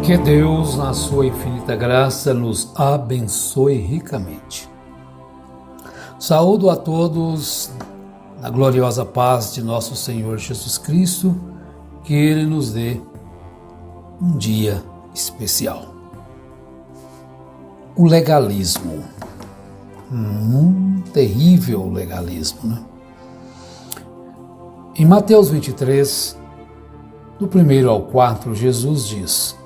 Que Deus, na sua infinita graça, nos abençoe ricamente. Saúdo a todos na gloriosa paz de nosso Senhor Jesus Cristo, que Ele nos dê um dia especial. O legalismo. Terrível legalismo, né? Em Mateus 23, do 1 ao 4, Jesus diz: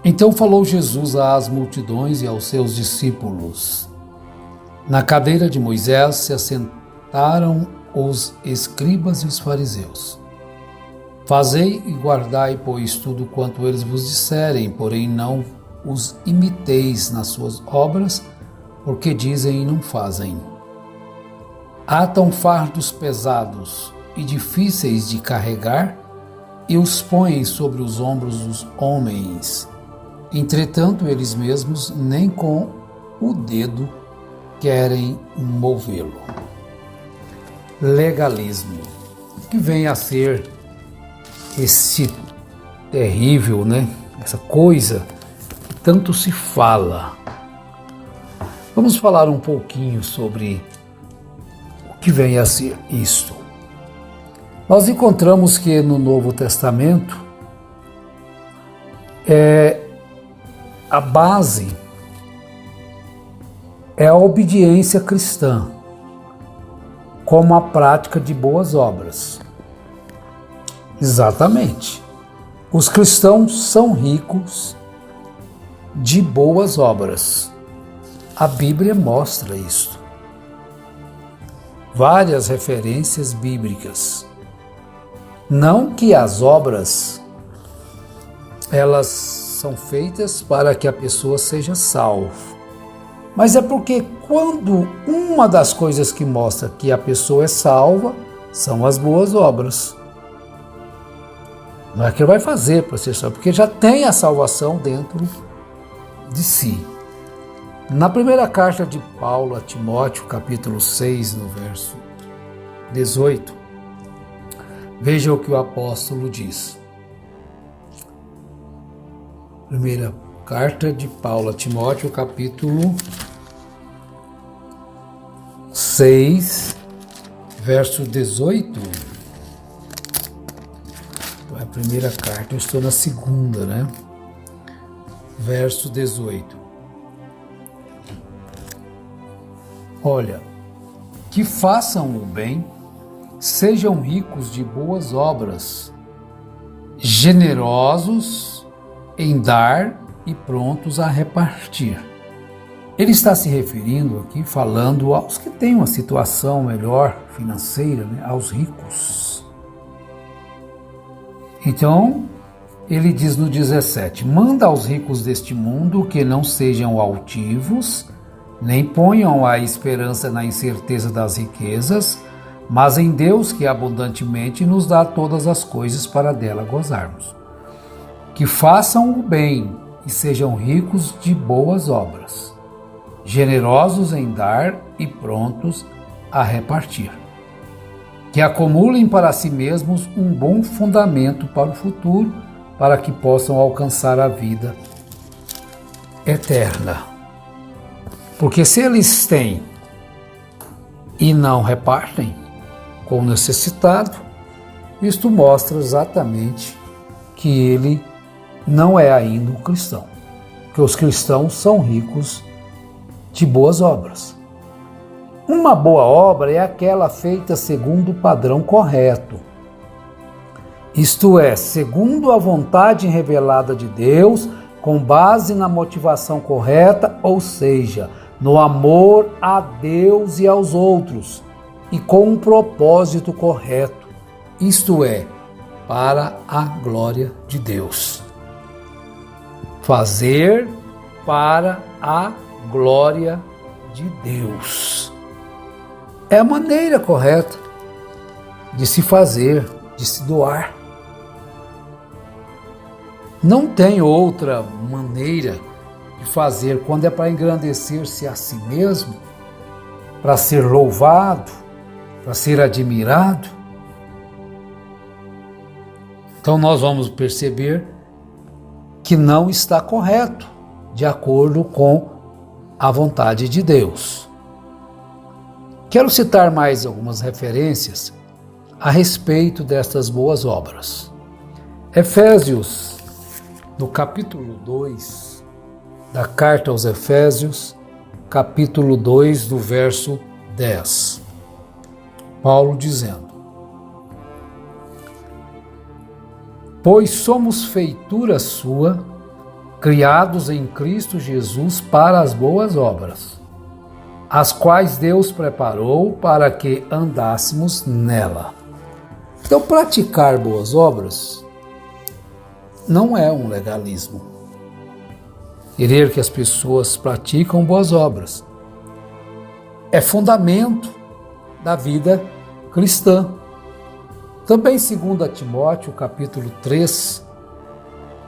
Então falou Jesus às multidões e aos seus discípulos. Na cadeira de Moisés se assentaram os escribas e os fariseus. Fazei e guardai, pois, tudo quanto eles vos disserem, porém não os imiteis nas suas obras, porque dizem e não fazem. Atam fardos pesados e difíceis de carregar e os põem sobre os ombros dos homens. Entretanto, eles mesmos nem com o dedo querem movê-lo. Legalismo, que vem a ser esse terrível, Essa coisa que tanto se fala. Vamos falar um pouquinho sobre o que vem a ser isto. Nós encontramos que no Novo Testamento a base é a obediência cristã, como a prática de boas obras. Exatamente. Os cristãos são ricos de boas obras. A Bíblia mostra isso. Várias referências bíblicas. Não que as obras elas são feitas para que a pessoa seja salva, mas é porque quando uma das coisas que mostra que a pessoa é salva são as boas obras. Não é que ele vai fazer para ser salvo, porque já tem a salvação dentro de si. Na primeira carta de Paulo a Timóteo, capítulo 6, no verso 18, veja o que o apóstolo diz. Primeira carta de Paulo a Timóteo, capítulo 6, verso 18. A primeira carta, eu estou na segunda, Verso 18. Olha, que façam o bem, sejam ricos de boas obras, generosos em dar e prontos a repartir. Ele está se referindo aqui, falando aos que têm uma situação melhor financeira, aos ricos. Então, ele diz no 17, manda aos ricos deste mundo que não sejam altivos, nem ponham a esperança na incerteza das riquezas, mas em Deus que abundantemente nos dá todas as coisas para dela gozarmos. Que façam o bem e sejam ricos de boas obras, generosos em dar e prontos a repartir. Que acumulem para si mesmos um bom fundamento para o futuro, para que possam alcançar a vida eterna. Porque se eles têm e não repartem com o necessitado, isto mostra exatamente que ele não é ainda um cristão. Porque os cristãos são ricos de boas obras. Uma boa obra é aquela feita segundo o padrão correto. Isto é, segundo a vontade revelada de Deus, com base na motivação correta, ou seja, no amor a Deus e aos outros, e com um propósito correto, isto é, para a glória de Deus. Fazer para a glória de Deus. É a maneira correta de se fazer, de se doar. Não tem outra maneira de fazer quando é para engrandecer-se a si mesmo, para ser louvado, para ser admirado. Então nós vamos perceber que que não está correto, de acordo com a vontade de Deus. Quero citar mais algumas referências a respeito destas boas obras. Efésios, no capítulo 2 da carta aos Efésios, capítulo 2, do verso 10. Paulo dizendo: pois somos feitura sua, criados em Cristo Jesus para as boas obras, as quais Deus preparou para que andássemos nela. Então, praticar boas obras não é um legalismo. Querer que as pessoas praticam boas obras é fundamento da vida cristã. Também 2 Timóteo, capítulo 3,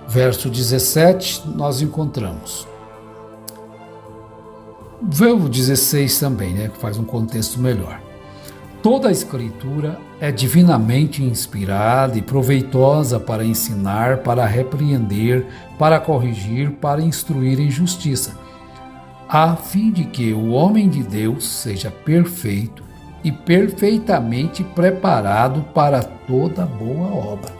verso 17, nós encontramos. Vê o 16 também, que faz um contexto melhor. Toda a Escritura é divinamente inspirada e proveitosa para ensinar, para repreender, para corrigir, para instruir em justiça, a fim de que o homem de Deus seja perfeito e perfeitamente preparado para toda boa obra.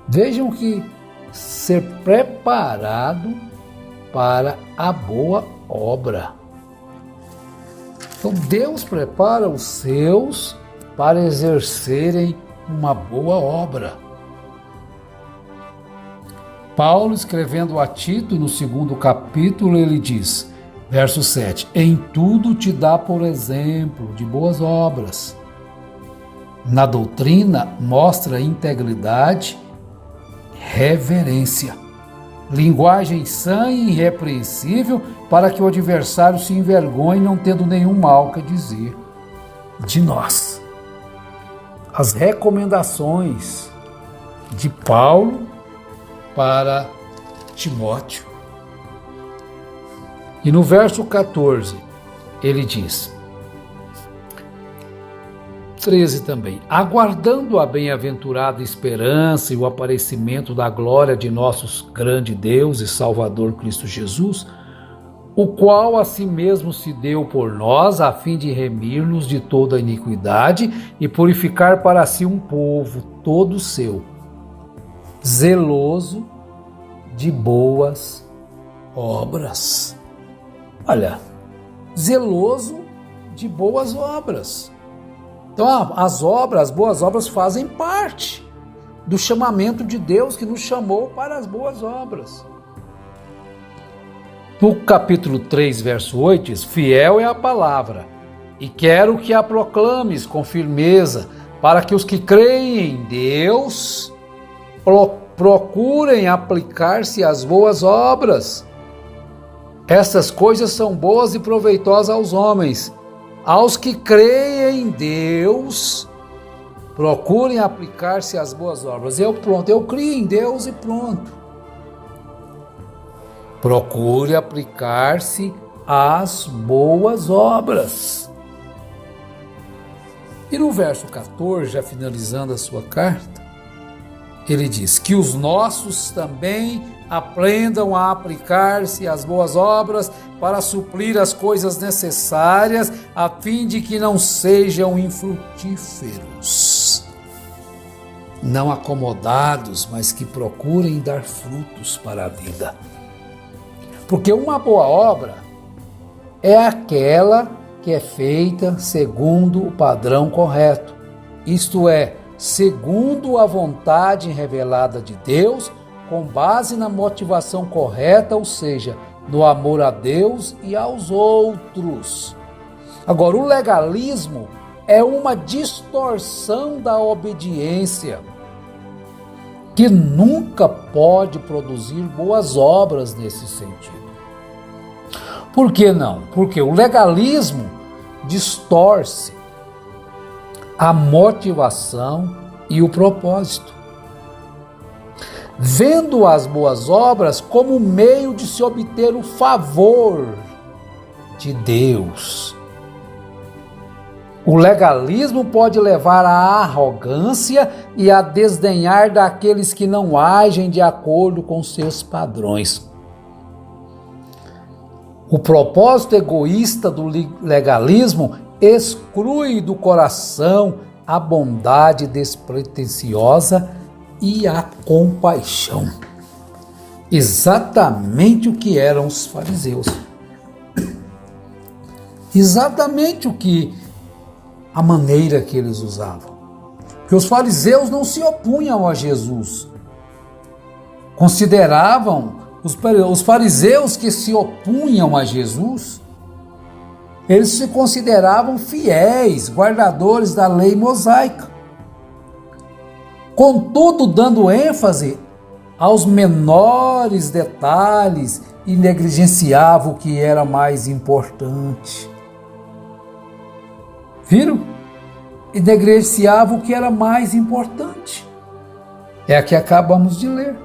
Vejam que ser preparado para a boa obra. Então Deus prepara os seus para exercerem uma boa obra. Paulo, escrevendo a Tito, no 2º capítulo, ele diz, verso 7, em tudo te dá por exemplo de boas obras. Na doutrina mostra integridade, reverência, linguagem sã e irrepreensível, para que o adversário se envergonhe, não tendo nenhum mal que dizer de nós. As recomendações de Paulo para Timóteo. E no verso 14, ele diz, 13 também, aguardando a bem-aventurada esperança e o aparecimento da glória de nosso grande Deus e Salvador Cristo Jesus, o qual a si mesmo se deu por nós, a fim de remir-nos de toda iniquidade e purificar para si um povo todo seu, zeloso de boas obras. Olha, zeloso de boas obras. Então, as boas obras fazem parte do chamamento de Deus que nos chamou para as boas obras. No capítulo 3, verso 8, diz, fiel é a palavra, e quero que a proclames com firmeza, para que os que creem em Deus procurem aplicar-se às boas obras. Estas coisas são boas e proveitosas aos homens. Aos que creem em Deus, procurem aplicar-se às boas obras. Eu creio em Deus e pronto. Procure aplicar-se às boas obras. E no verso 14, já finalizando a sua carta, ele diz que os nossos também aprendam a aplicar-se às boas obras para suprir as coisas necessárias, a fim de que não sejam infrutíferos, não acomodados, mas que procurem dar frutos para a vida. Porque uma boa obra é aquela que é feita segundo o padrão correto, isto é, segundo a vontade revelada de Deus, com base na motivação correta, ou seja, no amor a Deus e aos outros. Agora, o legalismo é uma distorção da obediência, que nunca pode produzir boas obras nesse sentido. Por que não? Porque o legalismo distorce a motivação e o propósito, vendo as boas obras como meio de se obter o favor de Deus. O legalismo pode levar à arrogância e a desdenhar daqueles que não agem de acordo com seus padrões. O propósito egoísta do legalismo exclui do coração a bondade despretensiosa e a compaixão. Exatamente o que eram os fariseus. Exatamente a maneira que eles usavam. Porque os fariseus não se opunham a Jesus. Os fariseus que se opunham a Jesus, eles se consideravam fiéis, guardadores da lei mosaica. Contudo, dando ênfase aos menores detalhes e negligenciavam o que era mais importante. Viram? E negligenciavam o que era mais importante. É a que acabamos de ler.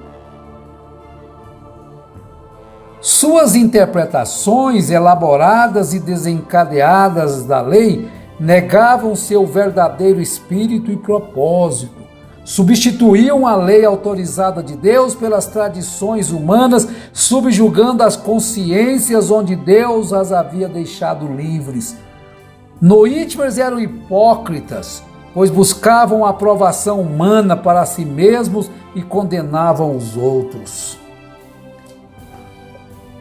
Suas interpretações elaboradas e desencadeadas da lei negavam seu verdadeiro espírito e propósito. Substituíam a lei autorizada de Deus pelas tradições humanas, subjugando as consciências onde Deus as havia deixado livres. No íntimo eles eram hipócritas, pois buscavam a aprovação humana para si mesmos e condenavam os outros.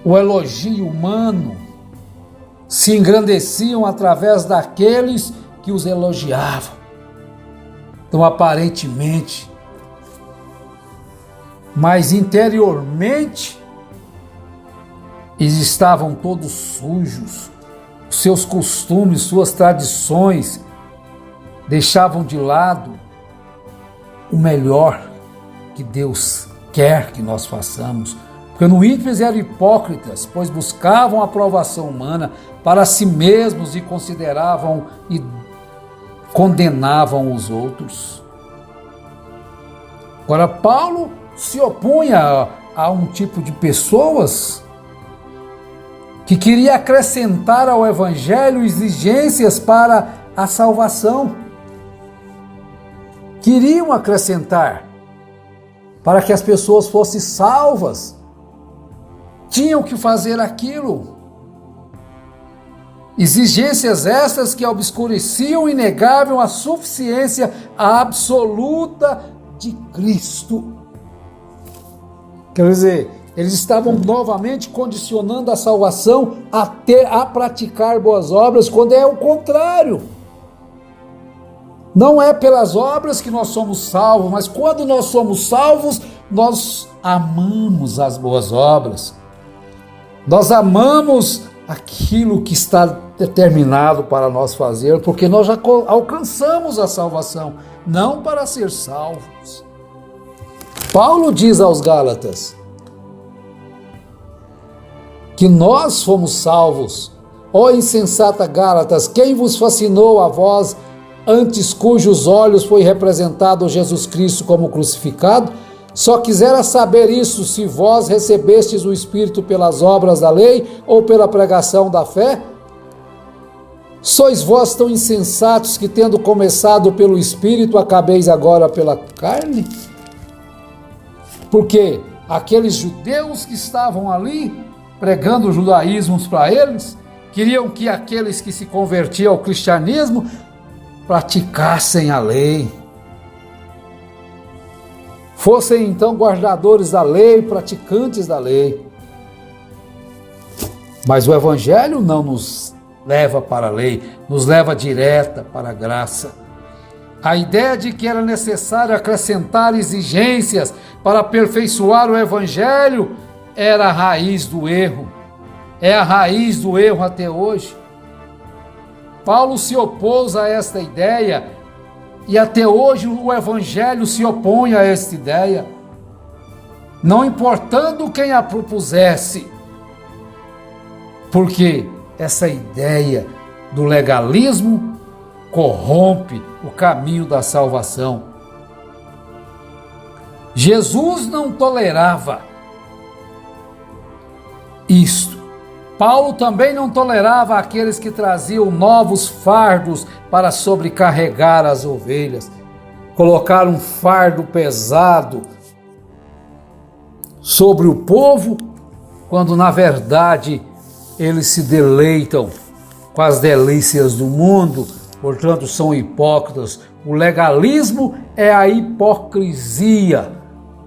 O elogio humano se engrandeciam através daqueles que os elogiavam. Então, aparentemente, mas interiormente, eles estavam todos sujos. Seus costumes, suas tradições deixavam de lado o melhor que Deus quer que nós façamos. Porque no íntimo eles eram hipócritas, pois buscavam a aprovação humana para si mesmos e consideravam e condenavam os outros. Agora, Paulo se opunha a um tipo de pessoas que queria acrescentar ao Evangelho exigências para a salvação. Queriam acrescentar para que as pessoas fossem salvas. Tinham que fazer aquilo. Exigências estas que obscureciam e negavam a suficiência absoluta de Cristo. Quer dizer, eles estavam novamente condicionando a salvação a praticar boas obras, quando é o contrário. Não é pelas obras que nós somos salvos, mas quando nós somos salvos, nós amamos as boas obras. Nós amamos aquilo que está determinado para nós fazer, porque nós já alcançamos a salvação, não para ser salvos. Paulo diz aos Gálatas que nós fomos salvos. Ó insensata Gálatas, quem vos fascinou a vós, antes cujos olhos foi representado Jesus Cristo como crucificado? Só quisera saber isso, se vós recebestes o Espírito pelas obras da lei ou pela pregação da fé? Sois vós tão insensatos que, tendo começado pelo Espírito, acabeis agora pela carne? Porque aqueles judeus que estavam ali, pregando o judaísmo para eles, queriam que aqueles que se convertiam ao cristianismo praticassem a lei. Fossem então guardadores da lei, praticantes da lei. Mas o Evangelho não nos leva para a lei, nos leva direta para a graça. A ideia de que era necessário acrescentar exigências para aperfeiçoar o Evangelho era a raiz do erro. É a raiz do erro até hoje. Paulo se opôs a esta ideia e até hoje o Evangelho se opõe a esta ideia, não importando quem a propusesse, porque essa ideia do legalismo corrompe o caminho da salvação. Jesus não tolerava isto, Paulo também não tolerava aqueles que traziam novos fardos para sobrecarregar as ovelhas. Colocar um fardo pesado sobre o povo, quando na verdade eles se deleitam com as delícias do mundo, portanto são hipócritas. O legalismo é a hipocrisia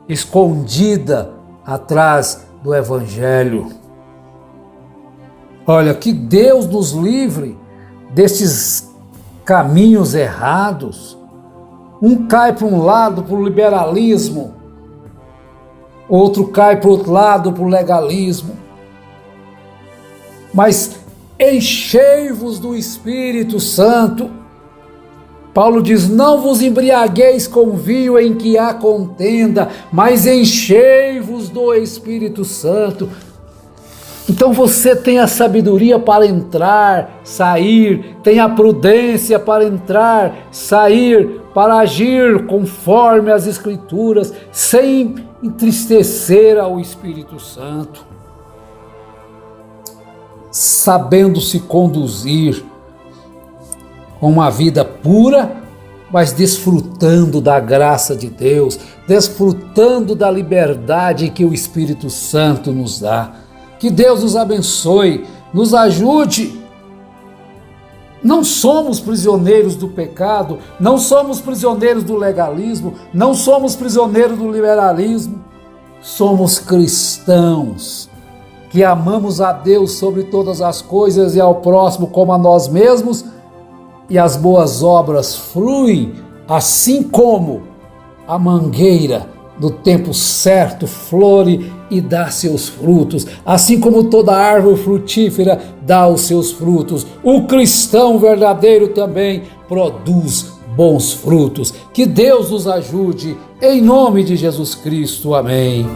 escondida atrás do Evangelho. Olha, que Deus nos livre destes caminhos errados. Um cai para um lado, para o liberalismo, outro cai para o outro lado, para o legalismo. Mas enchei-vos do Espírito Santo. Paulo diz, não vos embriagueis com vinho em que há contenda, mas enchei-vos do Espírito Santo. Então você tem a sabedoria para entrar, sair, tem a prudência para entrar, sair, para agir conforme as Escrituras, sem entristecer ao Espírito Santo, sabendo se conduzir com uma vida pura, mas desfrutando da graça de Deus, desfrutando da liberdade que o Espírito Santo nos dá. Que Deus nos abençoe, nos ajude. Não somos prisioneiros do pecado, não somos prisioneiros do legalismo, não somos prisioneiros do liberalismo. Somos cristãos que amamos a Deus sobre todas as coisas e ao próximo como a nós mesmos, e as boas obras fluem assim como a mangueira no tempo certo flore e dá seus frutos, assim como toda árvore frutífera dá os seus frutos. O cristão verdadeiro também produz bons frutos. Que Deus nos ajude, em nome de Jesus Cristo. Amém.